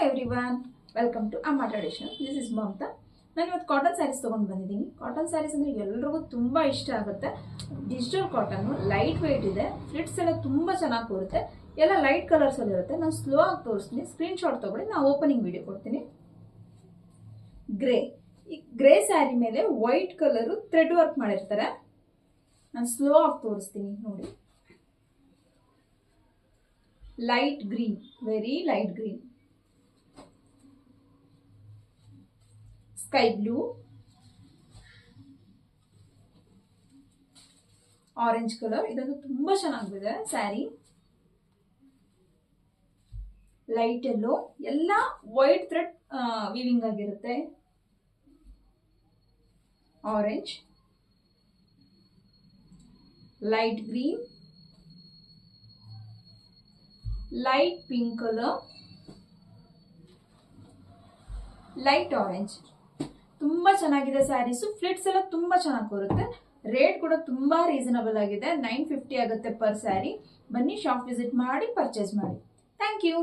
Everyone, welcome to ಅಮ್ಮ traditional. This is Mamata. ನಾನು ಇವತ್ತು ಕಾಟನ್ ಸ್ಯಾರೀಸ್ ತೊಗೊಂಡು ಬಂದಿದ್ದೀನಿ. ಕಾಟನ್ ಸ್ಯಾರೀಸ್ ಅಂದರೆ ಎಲ್ರಿಗೂ ತುಂಬ ಇಷ್ಟ ಆಗುತ್ತೆ. ಡಿಜಿಟಲ್ ಕಾಟನ್ನು, ಲೈಟ್ ವೆಯ್ಟ್ ಇದೆ, ಫ್ಲಿಟ್ಸ್ ಎಲ್ಲ ತುಂಬ ಚೆನ್ನಾಗಿ ಕೂರುತ್ತೆ, ಎಲ್ಲ ಲೈಟ್ ಕಲರ್ಸಲ್ಲಿ ಇರುತ್ತೆ. ನಾನು ಸ್ಲೋ ಆಗಿ ತೋರಿಸ್ತೀನಿ, ಸ್ಕ್ರೀನ್ಶಾಟ್ ತೊಗೊಳ್ಳಿ, ನಾನು ಓಪನಿಂಗ್ ವಿಡಿಯೋ ಕೊಡ್ತೀನಿ. ಈ ಗ್ರೇ ಸ್ಯಾರಿ ಮೇಲೆ ವೈಟ್ ಕಲರು ಥ್ರೆಡ್ ವರ್ಕ್ ಮಾಡಿರ್ತಾರೆ. ನಾನು ಸ್ಲೋ ಆಗಿ ತೋರಿಸ್ತೀನಿ ನೋಡಿ. Light green, very light green, sky blue, orange colour. ಇದೊಂದು ತುಂಬಾ ಚೆನ್ನಾಗಿದೆ ಸ್ಯಾರಿ. ಲೈಟ್ ಎಲ್ಲೋ, ಎಲ್ಲ ವೈಟ್ ಥ್ರೆಡ್ ವೀವಿಂಗ್ ಆಗಿರುತ್ತೆ. Orange, light green, light pink colour, light orange. ತುಂಬಾ ಚೆನ್ನಾಗಿದೆ ಸ್ಯಾರೀಸು. ಫ್ಲಿಟ್ಸ್ ಎಲ್ಲ ತುಂಬಾ ಚೆನ್ನಾಗಿ ಕೂರುತ್ತೆ. ರೇಟ್ ಕೂಡ ತುಂಬಾ ರೀಸನಬಲ್ ಆಗಿದೆ. 950 ಆಗುತ್ತೆ ಪರ್ ಸ್ಯಾರಿ. ಬನ್ನಿ, ಶಾಪ್ ವಿಸಿಟ್ ಮಾಡಿ ಪರ್ಚೇಸ್ ಮಾಡಿ. Thank you.